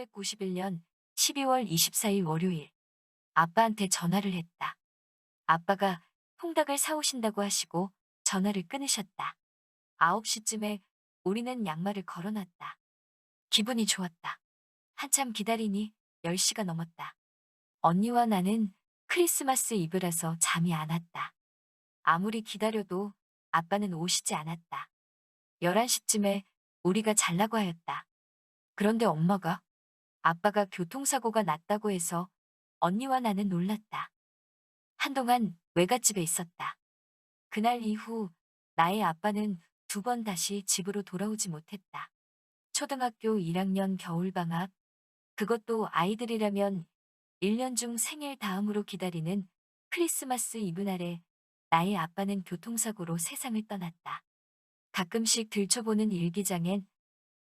1991년 12월 24일 월요일, 아빠한테 전화를 했다. 아빠가 통닭을 사오신다고 하시고 전화를 끊으셨다. 9시쯤에 우리는 양말을 걸어놨다. 기분이 좋았다. 한참 기다리니 10시가 넘었다. 언니와 나는 크리스마스 이브라서 잠이 안 왔다. 아무리 기다려도 아빠는 오시지 않았다. 11시쯤에 우리가 잘라고 하였다. 그런데 엄마가 아빠가 교통사고가 났다고 해서 언니와 나는 놀랐다. 한동안 외갓집에 있었다. 그날 이후 나의 아빠는 2번 다시 집으로 돌아오지 못했다. 초등학교 1학년 겨울방학, 그것도 아이들이라면 1년 중 생일 다음으로 기다리는 크리스마스 이브 날에 나의 아빠는 교통사고로 세상을 떠났다. 가끔씩 들춰보는 일기장엔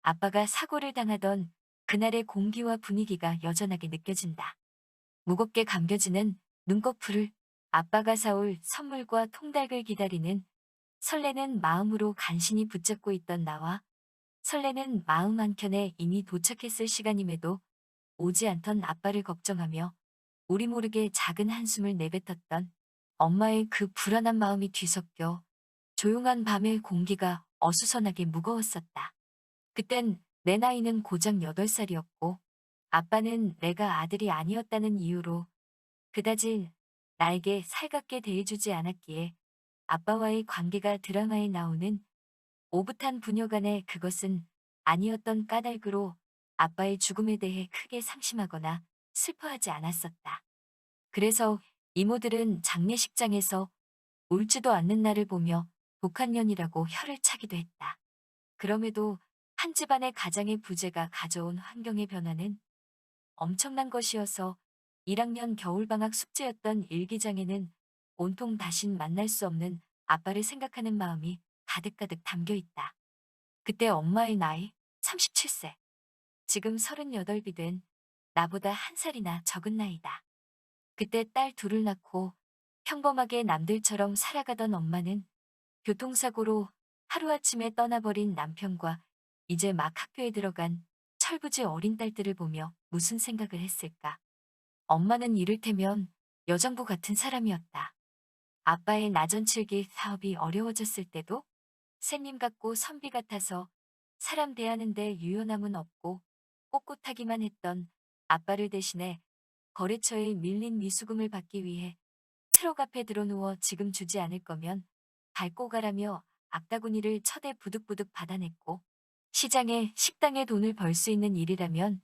아빠가 사고를 당하던 그날의 공기와 분위기가 여전하게 느껴진다. 무겁게 감겨지는 눈꺼풀을 아빠가 사올 선물과 통닭을 기다리는 설레는 마음으로 간신히 붙잡고 있던 나와 설레는 마음 한켠에 이미 도착했을 시간임에도 오지 않던 아빠를 걱정하며 우리 모르게 작은 한숨을 내뱉었던 엄마의 그 불안한 마음이 뒤섞여 조용한 밤의 공기가 어수선하게 무거웠었다. 그땐 내 나이는 고작 8살이었고 아빠는 내가 아들이 아니었다는 이유로 그다지 나에게 살갑게 대해주지 않았기에 아빠와의 관계가 드라마에 나오는 오붓한 부녀간의 그것은 아니었던 까닭으로 아빠의 죽음에 대해 크게 상심하거나 슬퍼하지 않았었다. 그래서 이모들은 장례식장에서 울지도 않는 나를 보며 독한 년이라고 혀를 차기도 했다. 그럼에도 한 집안의 가장의 부재가 가져온 환경의 변화는 엄청난 것이어서 1학년 겨울방학 숙제였던 일기장에는 온통 다신 만날 수 없는 아빠를 생각하는 마음이 가득가득 담겨 있다. 그때 엄마의 나이 37세, 지금 38이 된 나보다 1살이나 적은 나이다. 그때 딸 둘을 낳고 평범하게 남들처럼 살아가던 엄마는 교통사고로 하루아침에 떠나버린 남편과 이제 막 학교에 들어간 철부지 어린 딸들을 보며 무슨 생각을 했을까? 엄마는 이를테면 여장부 같은 사람이었다. 아빠의 나전칠기 사업이 어려워졌을 때도 새님 같고 선비 같아서 사람 대하는데 유연함은 없고 꼿꼿하기만 했던 아빠를 대신해 거래처에 밀린 미수금을 받기 위해 트럭 앞에 들어누워 지금 주지 않을 거면 밟고 가라며 악다구니를 쳐대 부득부득 받아냈고 시장에 식당에 돈을 벌 수 있는 일이라면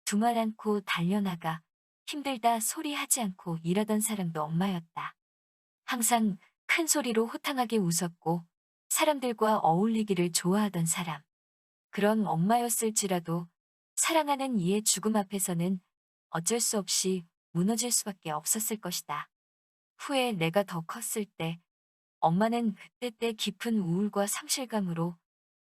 두말 않고 달려나가 힘들다 소리하지 않고 일하던 사람도 엄마였다. 항상 큰 소리로 호탕하게 웃었고 사람들과 어울리기를 좋아하던 사람. 그런 엄마였을지라도 사랑하는 이의 죽음 앞에서는 어쩔 수 없이 무너질 수밖에 없었을 것이다. 후에 내가 더 컸을 때 엄마는 그때 깊은 우울과 상실감으로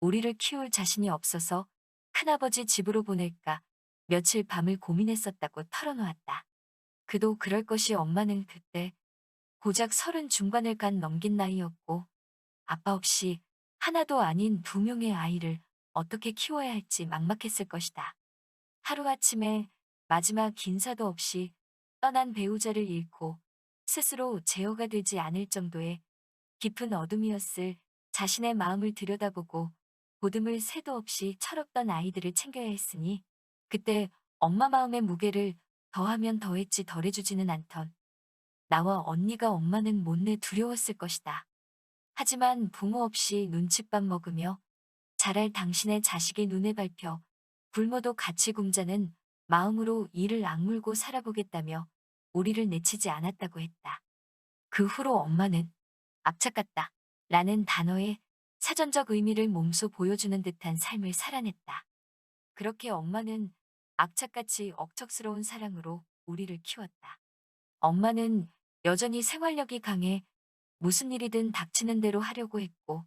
우리를 키울 자신이 없어서 큰아버지 집으로 보낼까 며칠 밤을 고민했었다고 털어놓았다. 그도 그럴 것이 엄마는 그때 고작 30 중반을 간 넘긴 나이였고 아빠 없이 하나도 아닌 2명의 아이를 어떻게 키워야 할지 막막했을 것이다. 하루아침에 마지막 인사도 없이 떠난 배우자를 잃고 스스로 제어가 되지 않을 정도의 깊은 어둠이었을 자신의 마음을 들여다보고 보듬을 새도 없이 철없던 아이들을 챙겨야 했으니 그때 엄마 마음의 무게를 더하면 더했지 덜해주지는 않던 나와 언니가 엄마는 못내 두려웠을 것이다. 하지만 부모 없이 눈칫밥 먹으며 자랄 당신의 자식이 눈에 밟혀 굶어도 같이 굶자는 마음으로 이를 악물고 살아보겠다며 우리를 내치지 않았다고 했다. 그 후로 엄마는 악착같다 라는 단어의 사전적 의미를 몸소 보여주는 듯한 삶을 살아냈다. 그렇게 엄마는 악착같이 억척스러운 사랑으로 우리를 키웠다. 엄마는 여전히 생활력이 강해 무슨 일이든 닥치는 대로 하려고 했고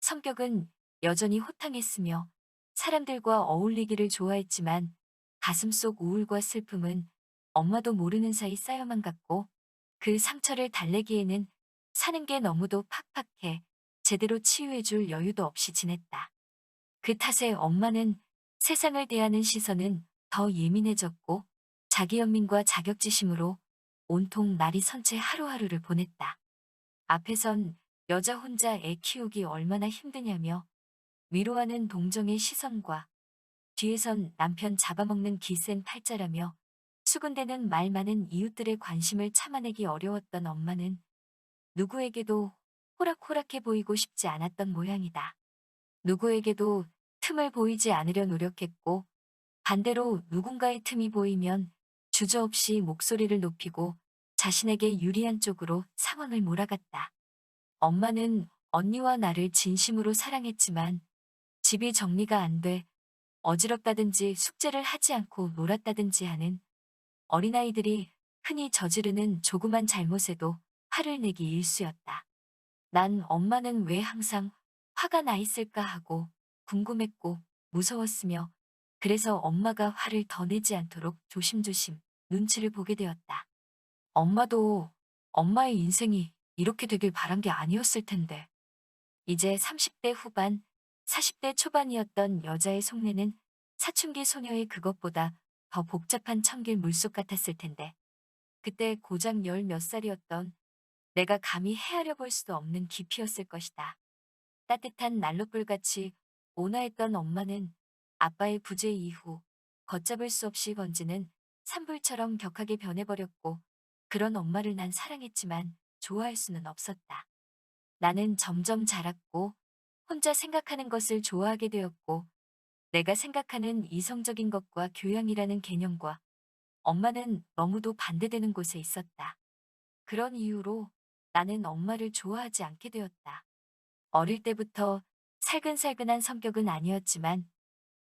성격은 여전히 호탕했으며 사람들과 어울리기를 좋아했지만 가슴속 우울과 슬픔은 엄마도 모르는 사이 쌓여만 갔고 그 상처를 달래기에는 사는 게 너무도 팍팍해 제대로 치유해줄 여유도 없이 지냈다. 그 탓에 엄마는 세상을 대하는 시선은 더 예민해졌고 자기 연민과 자격지심으로 온통 날이 선채 하루하루를 보냈다. 앞에선 여자 혼자 애 키우기 얼마나 힘드냐며 위로하는 동정의 시선과 뒤에선 남편 잡아먹는 기센 팔자라며 수군대는 말 많은 이웃들의 관심을 참아내기 어려웠던 엄마는 누구에게도 호락호락해 보이고 싶지 않았던 모양이다. 누구에게도 틈을 보이지 않으려 노력했고 반대로 누군가의 틈이 보이면 주저없이 목소리를 높이고 자신에게 유리한 쪽으로 상황을 몰아갔다. 엄마는 언니와 나를 진심으로 사랑했지만 집이 정리가 안 돼 어지럽다든지 숙제를 하지 않고 놀았다든지 하는 어린아이들이 흔히 저지르는 조그만 잘못에도 화를 내기 일쑤였다. 난 엄마는 왜 항상 화가 나 있을까 하고 궁금했고 무서웠으며 그래서 엄마가 화를 더 내지 않도록 조심조심 눈치를 보게 되었다. 엄마도 엄마의 인생이 이렇게 되길 바란 게 아니었을 텐데. 이제 30대 후반, 40대 초반이었던 여자의 속내는 사춘기 소녀의 그것보다 더 복잡한 천길 물속 같았을 텐데. 그때 고작 열 몇 살이었던 내가 감히 헤아려 볼 수도 없는 깊이였을 것이다. 따뜻한 난로불같이 온화했던 엄마는 아빠의 부재 이후 걷잡을 수 없이 번지는 산불처럼 격하게 변해버렸고 그런 엄마를 난 사랑했지만 좋아할 수는 없었다. 나는 점점 자랐고 혼자 생각하는 것을 좋아하게 되었고 내가 생각하는 이성적인 것과 교양이라는 개념과 엄마는 너무도 반대되는 곳에 있었다. 그런 이유로 나는 엄마를 좋아하지 않게 되었다. 어릴 때부터 살근살근한 성격은 아니었지만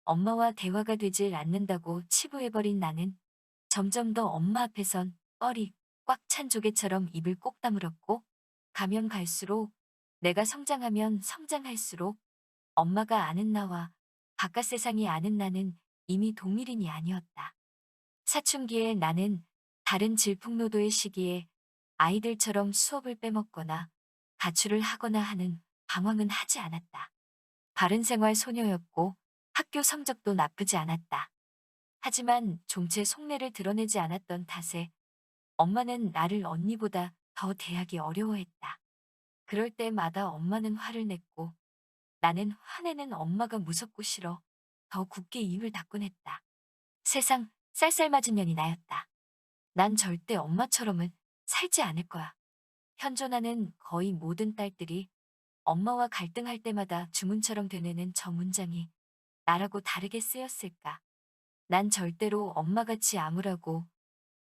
엄마와 대화가 되질 않는다고 치부해버린 나는 점점 더 엄마 앞에선 뻘이 꽉 찬 조개처럼 입을 꼭 다물었고 가면 갈수록 내가 성장하면 성장할수록 엄마가 아는 나와 바깥 세상이 아는 나는 이미 동일인이 아니었다. 사춘기에 나는 다른 질풍노도의 시기에 아이들처럼 수업을 빼먹거나 가출을 하거나 하는 방황은 하지 않았다. 바른생활 소녀였고 학교 성적도 나쁘지 않았다. 하지만 좀체 속내를 드러내지 않았던 탓에 엄마는 나를 언니보다 더 대하기 어려워했다. 그럴 때마다 엄마는 화를 냈고 나는 화내는 엄마가 무섭고 싫어 더 굳게 입을 닫곤 했다. 세상 쌀쌀맞은 년이 나였다. 난 절대 엄마처럼은 살지 않을 거야. 현존하는 거의 모든 딸들이 엄마와 갈등할 때마다 주문처럼 되뇌는 저 문장이 나라고 다르게 쓰였을까. 난 절대로 엄마같이 암울하고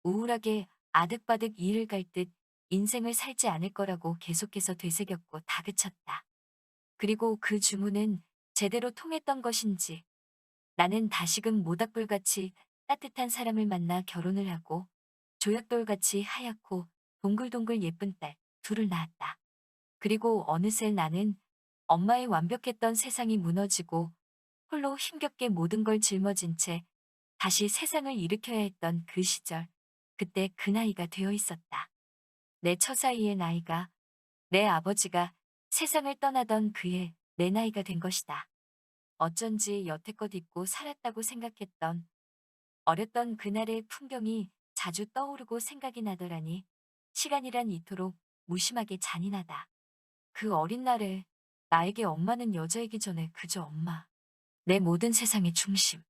우울하게 아득바득 이를 갈 듯 인생을 살지 않을 거라고 계속해서 되새겼고 다그쳤다. 그리고 그 주문은 제대로 통했던 것인지 나는 다시금 모닥불같이 따뜻한 사람을 만나 결혼을 하고 조약돌같이 하얗고 동글동글 예쁜 딸 둘을 낳았다. 그리고 어느새 나는 엄마의 완벽했던 세상이 무너지고 홀로 힘겹게 모든 걸 짊어진 채 다시 세상을 일으켜야 했던 그 시절, 그때 그 나이가 되어 있었다. 내 처자이의 나이가, 내 아버지가 세상을 떠나던 그해 내 나이가 된 것이다. 어쩐지 여태껏 잊고 살았다고 생각했던 어렸던 그날의 풍경이 자주 떠오르고 생각이 나더라니 시간이란 이토록 무심하게 잔인하다. 그 어린 날에 나에게 엄마는 여자이기 전에 그저 엄마. 내 모든 세상의 중심.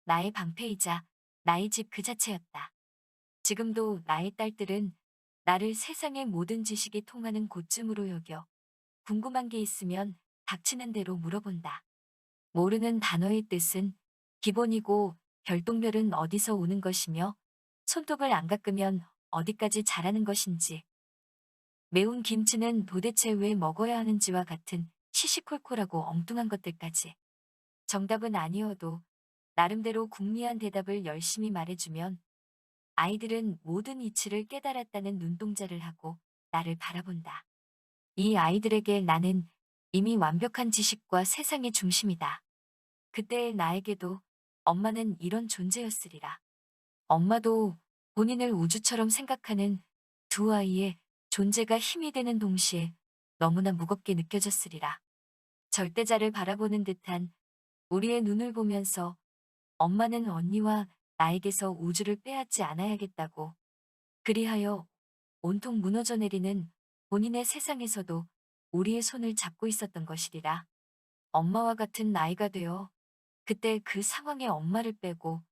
나의 방패이자 나의 집 그 자체였다. 지금도 나의 딸들은 나를 세상의 모든 지식이 통하는 곳쯤으로 여겨 궁금한 게 있으면 닥치는 대로 물어본다. 모르는 단어의 뜻은 기본이고 별똥별은 어디서 오는 것이며 손톱을 안 깎으면 어디까지 자라는 것인지 매운 김치는 도대체 왜 먹어야 하는지와 같은 시시콜콜하고 엉뚱한 것들까지. 정답은 아니어도 나름대로 궁리한 대답을 열심히 말해주면 아이들은 모든 이치를 깨달았다는 눈동자를 하고 나를 바라본다. 이 아이들에게 나는 이미 완벽한 지식과 세상의 중심이다. 그때의 나에게도 엄마는 이런 존재였으리라. 엄마도 본인을 우주처럼 생각하는 두 아이의 존재가 힘이 되는 동시에 너무나 무겁게 느껴졌으리라. 절대자를 바라보는 듯한 우리의 눈을 보면서 엄마는 언니와 나에게서 우주를 빼앗지 않아야겠다고. 그리하여 온통 무너져 내리는 본인의 세상에서도 우리의 손을 잡고 있었던 것이리라. 엄마와 같은 나이가 되어 그때 그 상황에 엄마를 빼고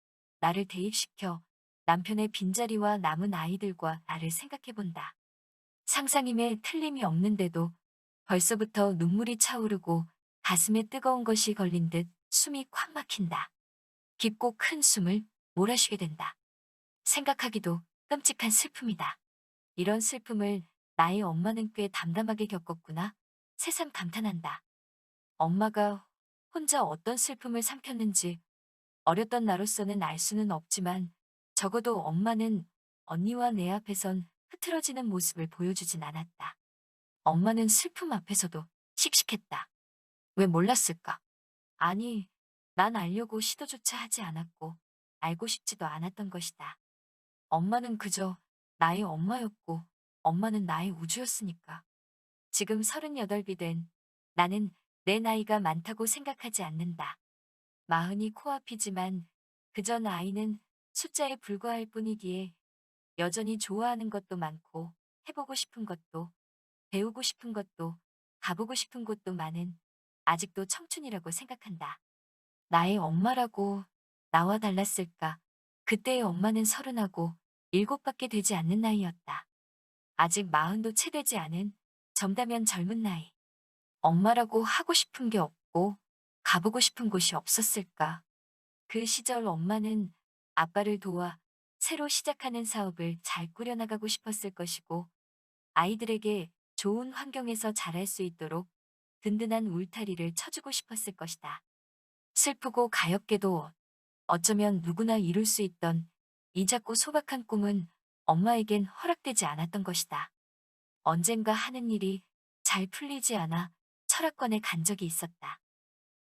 나를 대입시켜 남편의 빈자리와 남은 아이들과 나를 생각해 본다. 상상임에 틀림이 없는데도 벌써부터 눈물이 차오르고 가슴에 뜨거운 것이 걸린 듯 숨이 콱 막힌다. 깊고 큰 숨을 몰아쉬게 된다. 생각하기도 끔찍한 슬픔이다. 이런 슬픔을 나의 엄마는 꽤 담담하게 겪었구나. 새삼 감탄한다. 엄마가 혼자 어떤 슬픔을 삼켰는지 어렸던 나로서는 알 수는 없지만 적어도 엄마는 언니와 내 앞에선 흐트러지는 모습을 보여주진 않았다. 엄마는 슬픔 앞에서도 씩씩했다. 왜 몰랐을까? 아니, 난 알려고 시도조차 하지 않았고 알고 싶지도 않았던 것이다. 엄마는 그저 나의 엄마였고 엄마는 나의 우주였으니까. 지금 38이 된 나는 내 나이가 많다고 생각하지 않는다. 마흔이 코앞이지만 그전 아이는 숫자에 불과할 뿐이기에 여전히 좋아하는 것도 많고 해보고 싶은 것도 배우고 싶은 것도 가보고 싶은 곳도 많은 아직도 청춘이라고 생각한다. 나의 엄마라고 나와 달랐을까? 그때의 엄마는 30하고 7밖에 되지 않는 나이였다. 아직 40도 채 되지 않은 젊다면 젊은 나이. 엄마라고 하고 싶은 게 없고 가보고 싶은 곳이 없었을까? 그 시절 엄마는 아빠를 도와 새로 시작하는 사업을 잘 꾸려나가고 싶었을 것이고 아이들에게 좋은 환경에서 자랄 수 있도록 든든한 울타리를 쳐주고 싶었을 것이다. 슬프고 가엾게도 어쩌면 누구나 이룰 수 있던 이 작고 소박한 꿈은 엄마에겐 허락되지 않았던 것이다. 언젠가 하는 일이 잘 풀리지 않아 철학관에 간 적이 있었다.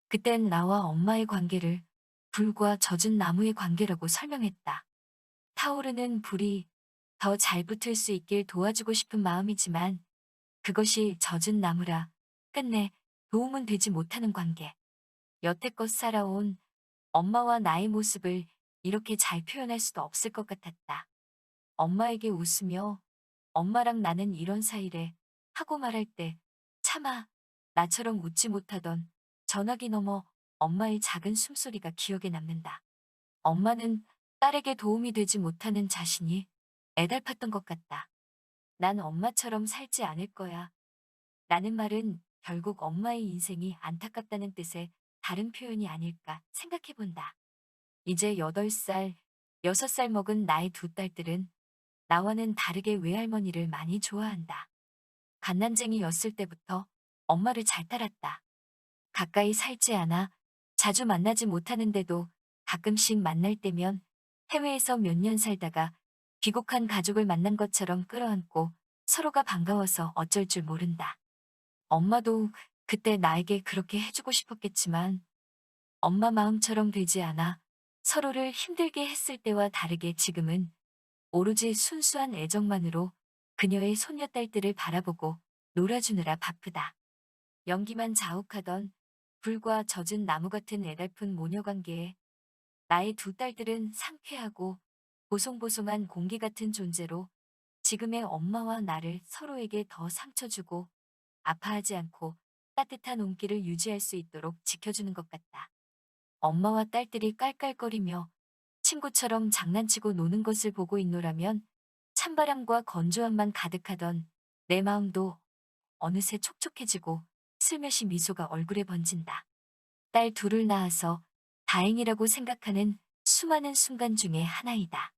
그땐 나와 엄마의 관계를 불과 젖은 나무의 관계라고 설명했다. 타오르는 불이 더 잘 붙을 수 있길 도와주고 싶은 마음이지만 그것이 젖은 나무라 끝내 도움은 되지 못하는 관계. 여태껏 살아온 엄마와 나의 모습을 이렇게 잘 표현할 수도 없을 것 같았다. 엄마에게 웃으며 엄마랑 나는 이런 사이래 하고 말할 때 차마 나처럼 웃지 못하던 전화기 너머 엄마의 작은 숨소리가 기억에 남는다. 엄마는 딸에게 도움이 되지 못하는 자신이 애달팠던 것 같다. 난 엄마처럼 살지 않을 거야. 라는 말은 결국 엄마의 인생이 안타깝다는 뜻의 다른 표현이 아닐까 생각해 본다. 이제 8살, 6살 먹은 나의 두 딸들은 나와는 다르게 외할머니를 많이 좋아한다. 갓난쟁이였을 때부터 엄마를 잘 따랐다. 가까이 살지 않아 자주 만나지 못하는데도 가끔씩 만날 때면 해외에서 몇 년 살다가 귀국한 가족을 만난 것처럼 끌어안고 서로가 반가워서 어쩔 줄 모른다. 엄마도 그때 나에게 그렇게 해주고 싶었겠지만 엄마 마음처럼 되지 않아 서로를 힘들게 했을 때와 다르게 지금은 오로지 순수한 애정만으로 그녀의 손녀딸들을 바라보고 놀아주느라 바쁘다. 연기만 자욱하던 불과 젖은 나무 같은 애달픈 모녀 관계에 나의 두 딸들은 상쾌하고 보송보송한 공기 같은 존재로 지금의 엄마와 나를 서로에게 더 상처 주고 아파하지 않고 따뜻한 온기를 유지할 수 있도록 지켜주는 것 같다. 엄마와 딸들이 깔깔거리며 친구처럼 장난치고 노는 것을 보고 있노라면 찬바람과 건조함만 가득하던 내 마음도 어느새 촉촉해지고 슬며시 미소가 얼굴에 번진다. 딸 둘을 낳아서 다행이라고 생각하는 수많은 순간 중에 하나이다.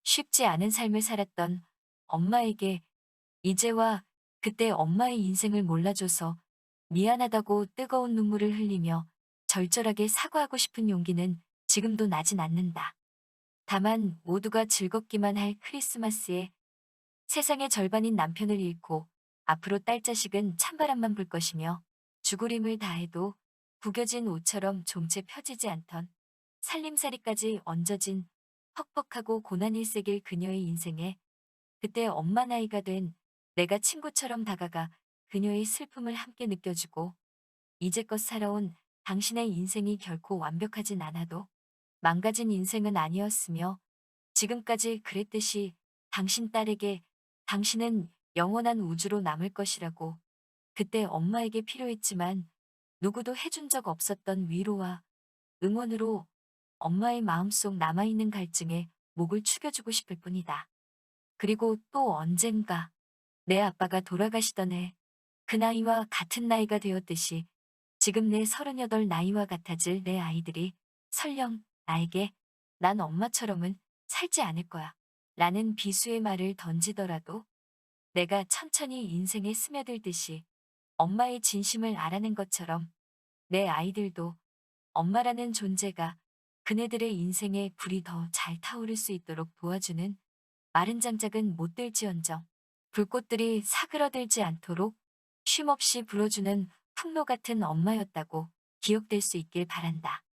쉽지 않은 삶을 살았던 엄마에게 이제와 그때 엄마의 인생을 몰라줘서 미안하다고 뜨거운 눈물을 흘리며 절절하게 사과하고 싶은 용기는 지금도 나진 않는다. 다만 모두가 즐겁기만 할 크리스마스에 세상의 절반인 남편을 잃고 앞으로 딸 자식은 찬바람만 불 것이며 죽으림을 다해도 구겨진 옷처럼 좀채 펴지지 않던 살림살이까지 얹어진 퍽퍽하고 고난일색일 그녀의 인생에 그때 엄마 나이가 된 내가 친구처럼 다가가 그녀의 슬픔을 함께 느껴주고 이제껏 살아온 당신의 인생이 결코 완벽하진 않아도 망가진 인생은 아니었으며 지금까지 그랬듯이 당신 딸에게 당신은 영원한 우주로 남을 것이라고 그때 엄마에게 필요했지만 누구도 해준 적 없었던 위로와 응원으로 엄마의 마음속 남아있는 갈증에 목을 축여주고 싶을 뿐이다. 그리고 또 언젠가 내 아빠가 돌아가시던 해 그 나이와 같은 나이가 되었듯이 지금 내 38 나이와 같아질 내 아이들이 설령 나에게 난 엄마처럼은 살지 않을 거야. 라는 비수의 말을 던지더라도 내가 천천히 인생에 스며들듯이 엄마의 진심을 알아낸 것처럼 내 아이들도 엄마라는 존재가 그네들의 인생에 불이 더 잘 타오를 수 있도록 도와주는 마른 장작은 못 들지언정 불꽃들이 사그러들지 않도록 쉼없이 불어주는 풍로 같은 엄마였다고 기억될 수 있길 바란다.